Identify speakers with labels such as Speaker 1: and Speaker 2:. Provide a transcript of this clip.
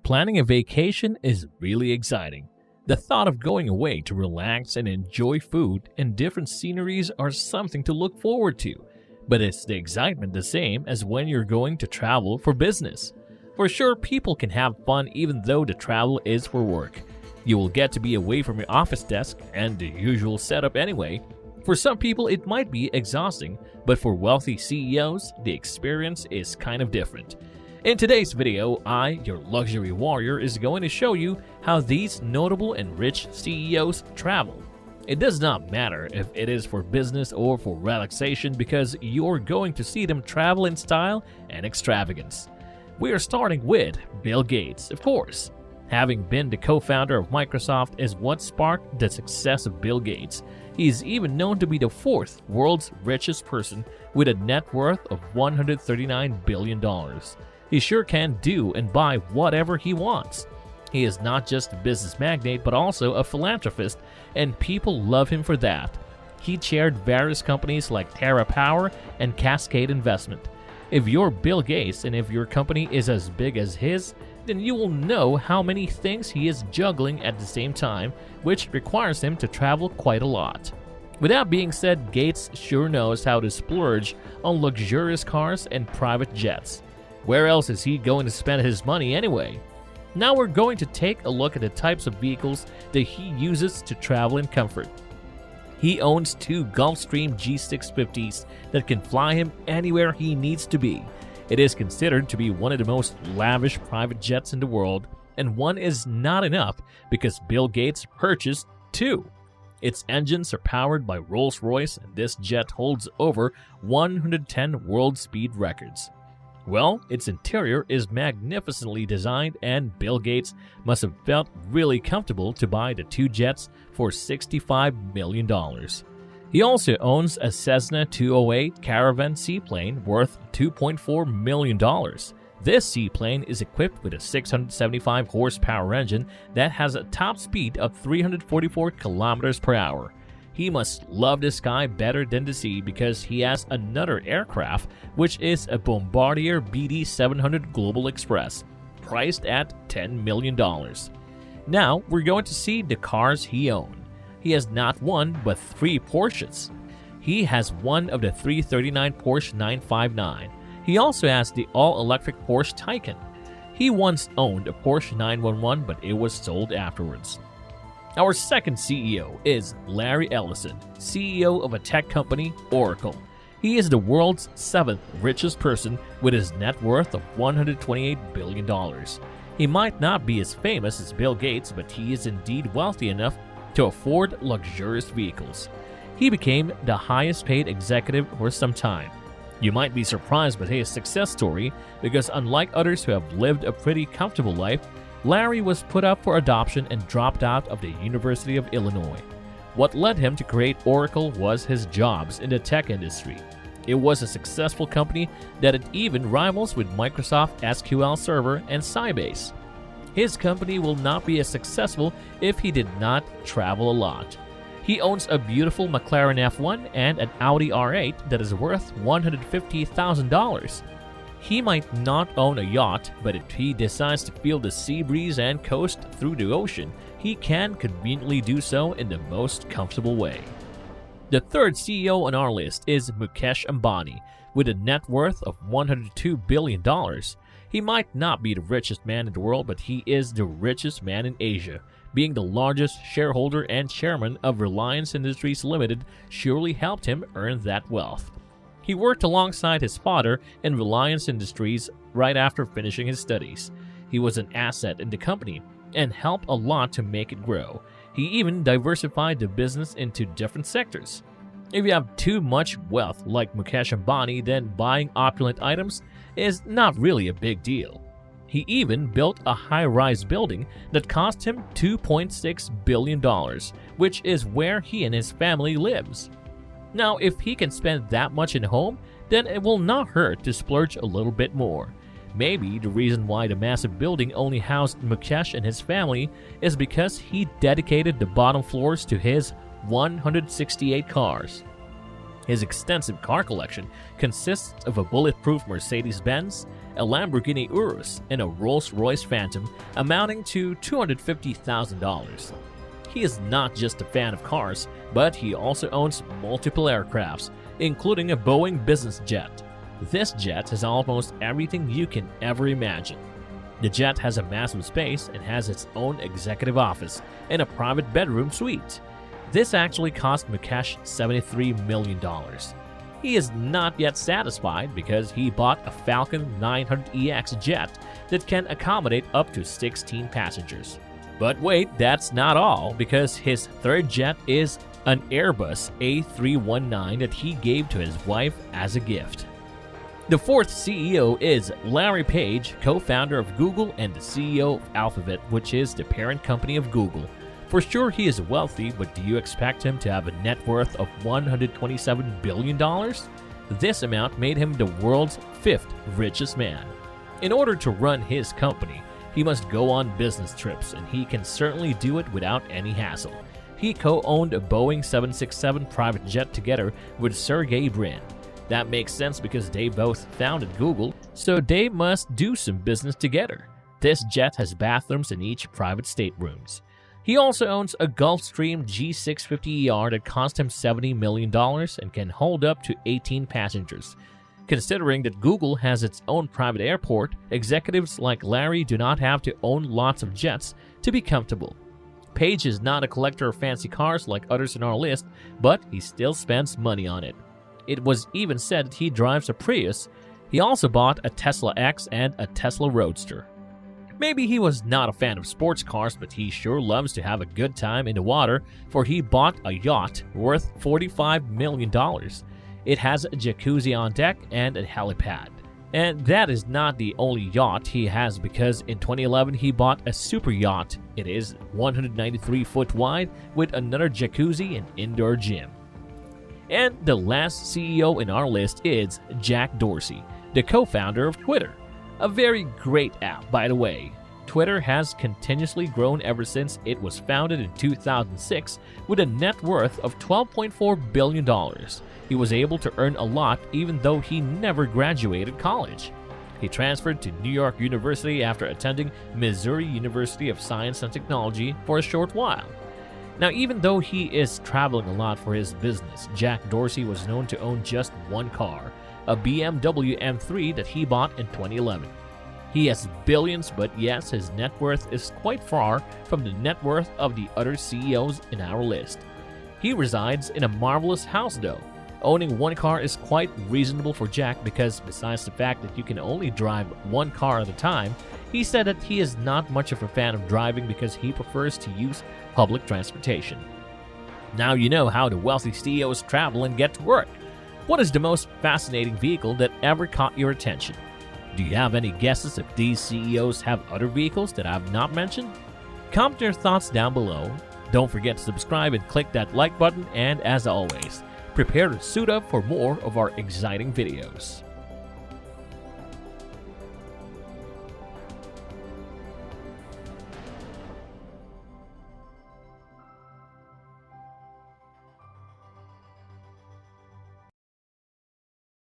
Speaker 1: Planning a vacation is really exciting. The thought of going away to relax and enjoy food and different sceneries are something to look forward to. But is the excitement the same as when you're going to travel for business? For sure, people can have fun even though the travel is for work. You will get to be away from your office desk and the usual setup anyway. For some people, it might be exhausting, but for wealthy CEOs, the experience is kind of different. In today's video, I, your luxury warrior, is going to show you how these notable and rich CEOs travel. It does not matter if it is for business or for relaxation because you're going to see them travel in style and extravagance. We are starting with Bill Gates, of course. Having been the co-founder of Microsoft is what sparked the success of Bill Gates. He is even known to be the fourth world's richest person with a net worth of $139 billion. He sure can do and buy whatever he wants. He is not just a business magnate but also a philanthropist, and people love him for that. He chaired various companies like Terra Power and Cascade Investment. If you're Bill Gates and if your company is as big as his, then you will know how many things he is juggling at the same time, which requires him to travel quite a lot. With that being said, Gates sure knows how to splurge on luxurious cars and private jets. Where else is he going to spend his money anyway? Now we're going to take a look at the types of vehicles that he uses to travel in comfort. He owns two Gulfstream G650s that can fly him anywhere he needs to be. It is considered to be one of the most lavish private jets in the world, and one is not enough because Bill Gates purchased two. Its engines are powered by Rolls-Royce, and this jet holds over 110 world speed records. Well, its interior is magnificently designed, and Bill Gates must have felt really comfortable to buy the two jets for $65 million. He also owns a Cessna 208 Caravan seaplane worth $2.4 million. This seaplane is equipped with a 675 horsepower engine that has a top speed of 344 kilometers per hour. He must love the sky better than the sea because he has another aircraft, which is a Bombardier BD700 Global Express, priced at $10 million. Now, we're going to see the cars he owns. He has not one, but three Porsches. He has one of the 339 Porsche 959. He also has the all-electric Porsche Taycan. He once owned a Porsche 911, but it was sold afterwards. Our second CEO is Larry Ellison, CEO of a tech company, Oracle. He is the world's seventh richest person with his net worth of $128 billion. He might not be as famous as Bill Gates, but he is indeed wealthy enough to afford luxurious vehicles. He became the highest paid executive for some time. You might be surprised by his success story because unlike others who have lived a pretty comfortable life, Larry was put up for adoption and dropped out of the University of Illinois. What led him to create Oracle was his jobs in the tech industry. It was a successful company that it even rivals with Microsoft SQL Server and Sybase. His company will not be as successful if he did not travel a lot. He owns a beautiful McLaren F1 and an Audi R8 that is worth $150,000. He might not own a yacht, but if he decides to feel the sea breeze and coast through the ocean, he can conveniently do so in the most comfortable way. The third CEO on our list is Mukesh Ambani, with a net worth of $102 billion. He might not be the richest man in the world, but he is the richest man in Asia. Being the largest shareholder and chairman of Reliance Industries Limited surely helped him earn that wealth. He worked alongside his father in Reliance Industries right after finishing his studies. He was an asset in the company and helped a lot to make it grow. He even diversified the business into different sectors. If you have too much wealth like Mukesh Ambani, then buying opulent items is not really a big deal. He even built a high-rise building that cost him $2.6 billion, which is where he and his family lives. Now, if he can spend that much in a home, then it will not hurt to splurge a little bit more. Maybe the reason why the massive building only housed Mukesh and his family is because he dedicated the bottom floors to his 168 cars. His extensive car collection consists of a bulletproof Mercedes-Benz, a Lamborghini Urus, and a Rolls-Royce Phantom amounting to $250,000. He is not just a fan of cars, but he also owns multiple aircrafts, including a Boeing business jet. This jet has almost everything you can ever imagine. The jet has a massive space and has its own executive office and a private bedroom suite. This actually cost Mukesh $73 million. He is not yet satisfied because he bought a Falcon 900EX jet that can accommodate up to 16 passengers. But wait, that's not all, because his third jet is an Airbus A319 that he gave to his wife as a gift. The fourth CEO is Larry Page, co-founder of Google and the CEO of Alphabet, which is the parent company of Google. For sure he is wealthy, but do you expect him to have a net worth of $127 billion? This amount made him the world's fifth richest man. In order to run his company, he must go on business trips, and he can certainly do it without any hassle. He co-owned a Boeing 767 private jet together with Sergey Brin. That makes sense because they both founded Google, so they must do some business together. This jet has bathrooms in each private staterooms. He also owns a Gulfstream G650ER that cost him $70 million and can hold up to 18 passengers. Considering that Google has its own private airport, executives like Larry do not have to own lots of jets to be comfortable. Page is not a collector of fancy cars like others in our list, but he still spends money on it. It was even said that he drives a Prius. He also bought a Tesla X and a Tesla Roadster. Maybe he was not a fan of sports cars, but he sure loves to have a good time in the water, for he bought a yacht worth $45 million. It has a jacuzzi on deck and a helipad. And that is not the only yacht he has, because in 2011 he bought a super yacht. It is 193 foot wide with another jacuzzi and indoor gym. And the last CEO in our list is Jack Dorsey, the co-founder of Twitter. A very great app, by the way. Twitter has continuously grown ever since it was founded in 2006 with a net worth of $12.4 billion. He was able to earn a lot even though he never graduated college. He transferred to New York University after attending Missouri University of Science and Technology for a short while. Now, even though he is traveling a lot for his business, Jack Dorsey was known to own just one car, a BMW M3 that he bought in 2011. He has billions, but yes, his net worth is quite far from the net worth of the other CEOs in our list. He resides in a marvelous house though. Owning one car is quite reasonable for Jack because besides the fact that you can only drive one car at a time, he said that he is not much of a fan of driving because he prefers to use public transportation. Now you know how the wealthy CEOs travel and get to work. What is the most fascinating vehicle that ever caught your attention? Do you have any guesses if these CEOs have other vehicles that I have not mentioned? Comment your thoughts down below. Don't forget to subscribe and click that like button, and as always, prepare to suit up for more of our exciting videos.